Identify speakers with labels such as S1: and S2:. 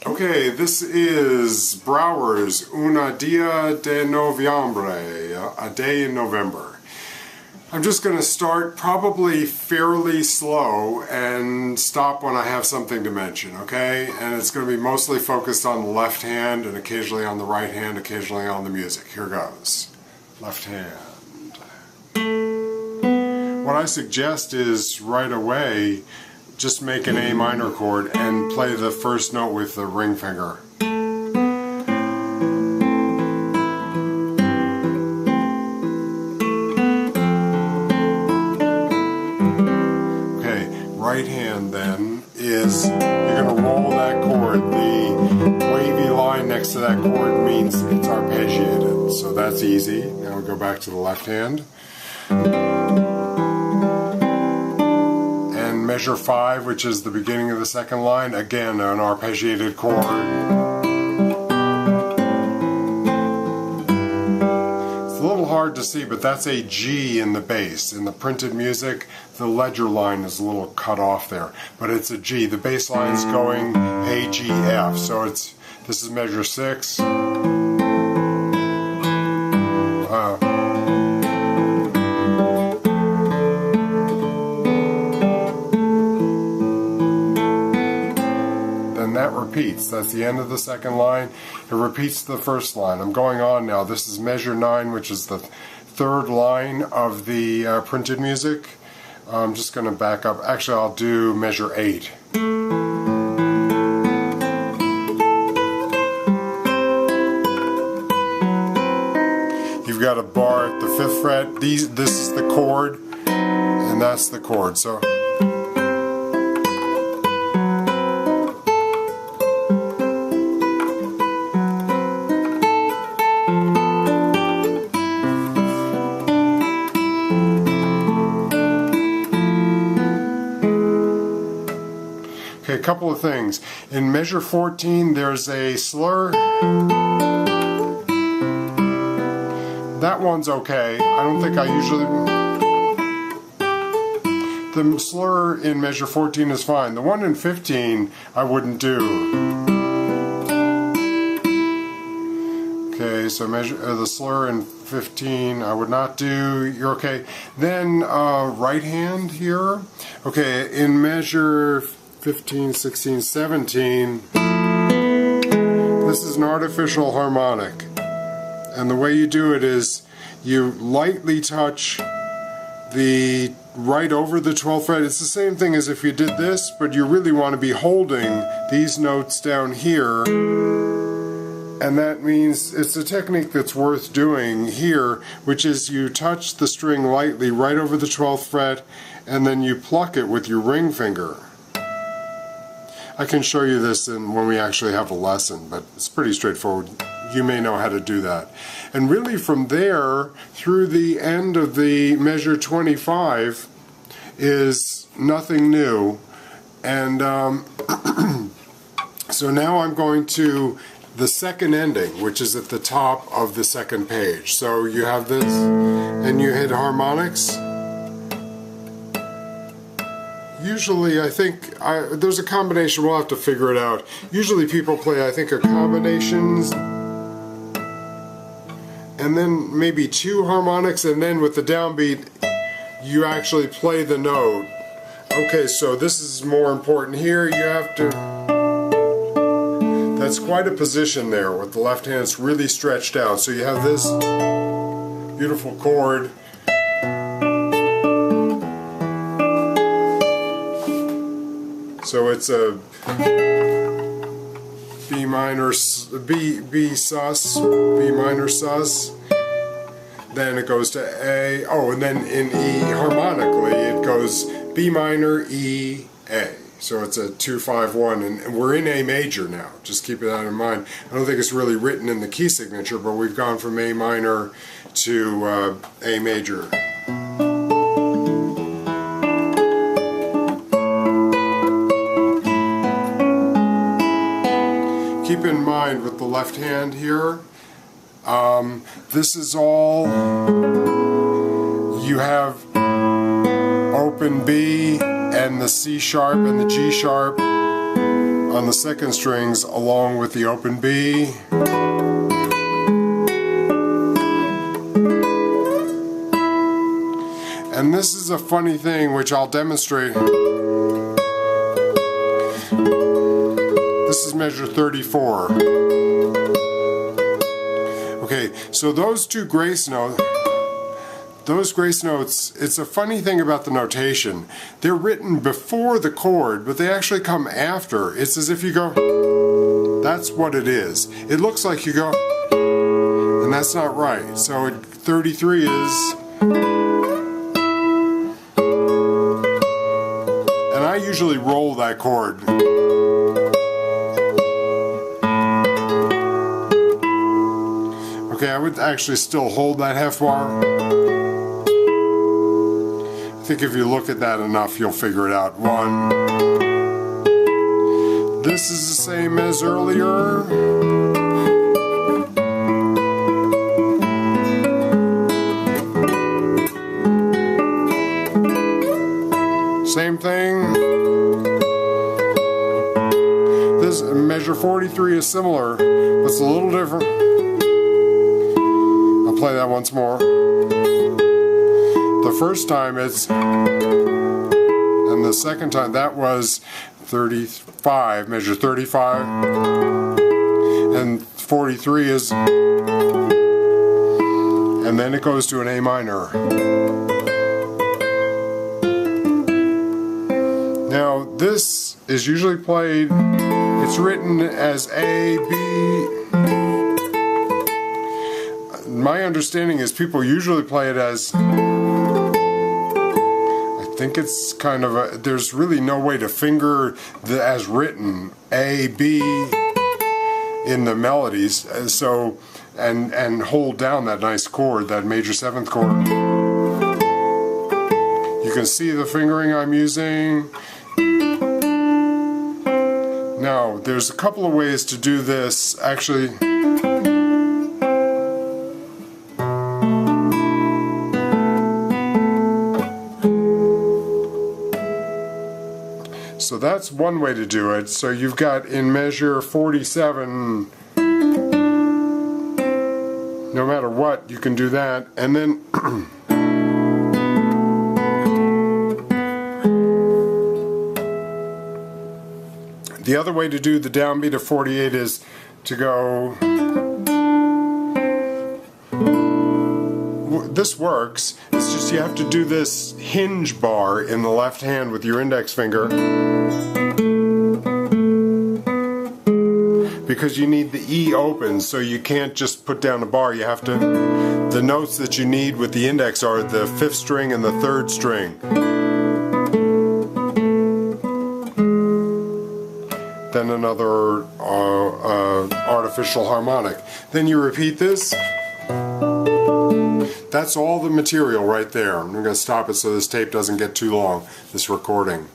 S1: Okay, this is Brouwer's Una Dia de Noviembre, a day in November. I'm just going to start probably fairly slow and stop when I have something to mention, okay? And it's going to be mostly focused on the left hand and occasionally on the right hand, occasionally on the music. Here goes. Left hand. What I suggest is right away just make an A minor chord and play the first note with the ring finger. Okay, right hand then is, you're going to roll that chord. The wavy line next to that chord means it's arpeggiated, so that's easy. Now we go back to the left hand. Measure 5, which is the beginning of the second line, again an arpeggiated chord. It's a little hard to see, but that's a G in the bass. In the printed music, the ledger line is a little cut off there, but it's a G. The bass line's going A, G, F, so this is measure 6. That repeats. That's the end of the second line. It repeats the first line. I'm going on now. This is measure 9, which is the third line of the printed music. I'm just going to back up. Actually, I'll do measure 8. You've got a bar at the 5th fret. This is the chord, and that's the chord. So okay, a couple of things. In measure 14, there's a slur. That one's okay. I don't think I usually... The slur in measure 14 is fine. The one in 15, I wouldn't do. Okay, so the slur in 15, I would not do. You're okay. Then right hand here. Okay, in measure 15, 16, 17, this is an artificial harmonic. And the way you do it is you lightly touch the right over the 12th fret. It's the same thing as if you did this, but you really want to be holding these notes down here. And that means it's a technique that's worth doing here, which is you touch the string lightly right over the 12th fret, and then you pluck it with your ring finger. I can show you this when we actually have a lesson, but it's pretty straightforward. You may know how to do that. And really from there through the end of the measure 25 is nothing new. And so now I'm going to the second ending, which is at the top of the second page. So you have this, and you hit harmonics. Usually, I think, there's a combination, we'll have to figure it out. Usually people play, I think, a combinations, and then maybe 2 harmonics, and then with the downbeat, you actually play the note. Okay, so this is more important here. You have to... That's quite a position there. With the left hand, it's really stretched out. So you have this beautiful chord. So it's a B minor, B sus, B minor sus. Then it goes to A. Oh, and then in E harmonically it goes B minor, E, A. So it's a 2-5-1, and we're in A major now. Just keep that in mind. I don't think it's really written in the key signature, but we've gone from A minor to A major. Keep in mind with the left hand here, this is all, you have open B and the C sharp and the G sharp on the second strings along with the open B. And this is a funny thing which I'll demonstrate. This is measure 34. Okay, so those grace notes, it's a funny thing about the notation. They're written before the chord, but they actually come after. It's as if you go, that's what it is. It looks like you go, and that's not right. So 33 is, and I usually roll that chord. Okay, I would actually still hold that half bar. I think if you look at that enough, you'll figure it out. 1. This is the same as earlier. Same thing. This measure 43 is similar, but it's a little different. I'll play that once more. The first time it's, and the second time that was 35, measure 35, and 43 is, and then it goes to an A minor. Now this is usually played, it's written as A, B. My understanding is people usually play it as, I think it's kind of a, there's really no way to finger the as written A, B in the melodies, so and hold down that nice chord, that major 7th chord. You can see the fingering I'm using. Now, there's a couple of ways to do this, actually. So that's one Way to do it. So you've got in measure 47, no matter what, you can do that. And then the other way to do the downbeat of 48 is to go, this works, it's just you have to do this hinge bar in the left hand with your index finger, because you need the E open, so you can't just put down a bar. You have to, the notes that you need with the index are the 5th string and the 3rd string. Then another artificial harmonic. Then you repeat this. That's all the material right there. I'm going to stop it so this tape doesn't get too long, this recording.